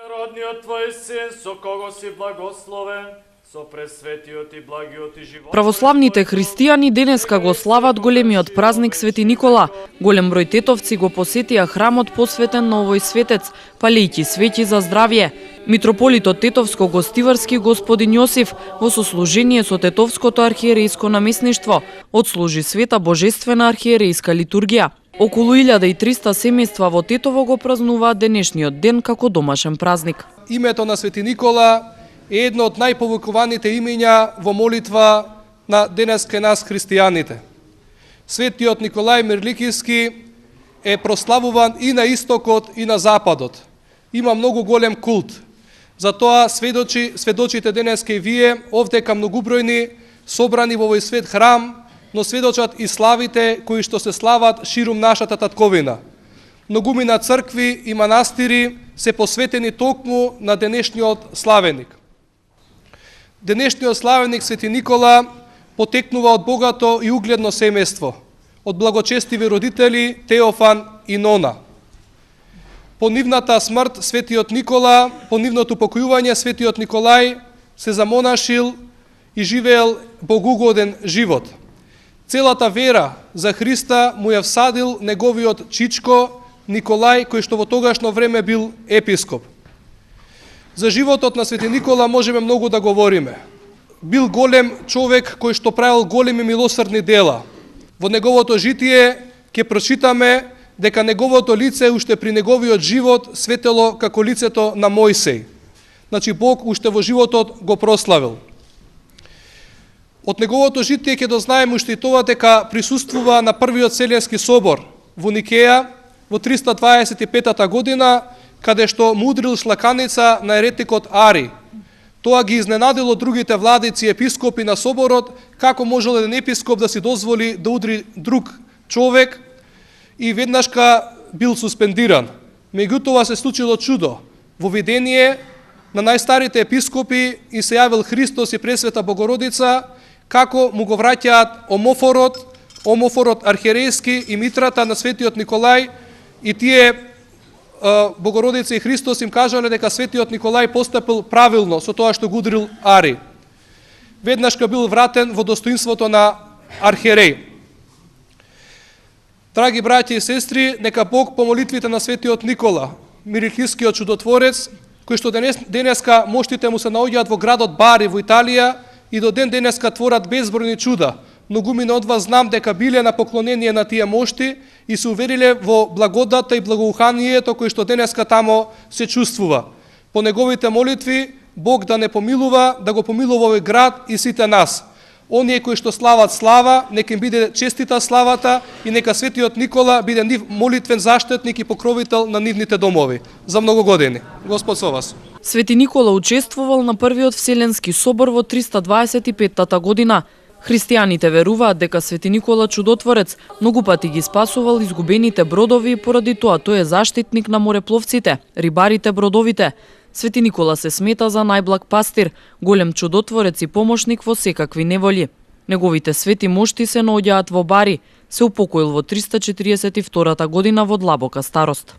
Родниот Твој син, со кого си благословен, со пресветиот и благиот и живот. Православните христијани денеска го слават големиот празник Свети Никола. Голем број тетовци го посетија храмот посветен на овој светец, палејќи свеќи за здравје. Митрополитот Тетовско-Гостиварски господин Јосиф во сослужение со Тетовското архиерејско намесништво отслужи света божествена архиерејска литургија. Околу 1300 семејства во Тетово го празнуваат денешниот ден како домашен празник. Името на Свети Никола е едно од најповикуваните имења во молитва на денеска нас христијаните. Светиот Николај Мирликиски е прославуван и на истокот и на западот. Има многу голем култ. Затоа сведочите денеска и вие овде кај многубројни собрани во овој свет храм, но сведочат и славите кои што се слават ширум нашата татковина. Многумина цркви и манастири се посветени токму на денешниот славеник. Денешниот славеник Свети Никола потекнува од богато и угледно семејство, од благочестиви родители Теофан и Нона. По нивната смрт Светиот Никола, по нивното покојување Светиот Николај се замонашил и живеел богугоден живот. Целата вера за Христа му ја всадил неговиот чичко Николај, кој што во тогашно време бил епископ. За животот на Свети Никола можеме многу да говориме. Бил голем човек кој што правил големи милосрдни дела. Во неговото житие ќе прочитаме дека неговото лице уште при неговиот живот светело како лицето на Мојсей. Значи Бог уште во животот го прославил. Од неговото житие ќе дознаеме уште и тоа дека присуствува на првиот Вселенски собор во Никеја во 325 година, каде што мудрил шлаканица на еретикот Ари. Тоа ги изненадило другите владици и епископи на соборот, како можел еден епископ да си дозволи да удри друг човек, и веднашка бил суспендиран. Меѓутоа се случило чудо. Во видение на најстарите епископи и се јавил Христос и Пресвета Богородица, како му го враќаат омофорот архиерејски и митрата на Светиот Николај, и тие Богородица и Христос им кажале дека Светиот Николај постапил правилно со тоа што го удрил Ари. Веднашка бил вратен во достоинството на архиереј. Драги браќи и сестри, нека Бог по молитвите на Светиот Никола, Мирликискиот чудотворец, кој што денеска моштите му се наоѓаат во градот Бари во Италија и до ден денеска творат безбројни чуда. Многумина од вас знам дека биле на поклонение на тие мошти и се увериле во благодата и благоуханието кој што денеска тамо се чувствува. По неговите молитви Бог да не помилува, да го помилува овој град и сите нас. Оние кои што слават слава, нека им биде честита славата и нека Светиот Никола биде нив молитвен заштитник и покровител на нивните домови за многу години. Господ со вас. Свети Никола учествувал на првиот Вселенски собор во 325 година. Христијаните веруваат дека Свети Никола чудотворец многу пати ги спасувал изгубените бродови и поради тоа тој е заштитник на морепловците, рибарите, бродовите. Свети Никола се смета за најблаг пастир, голем чудотворец и помошник во секакви неволји. Неговите свети мошти се наоѓаат во Бари, се упокоил во 342 година во длабока старост.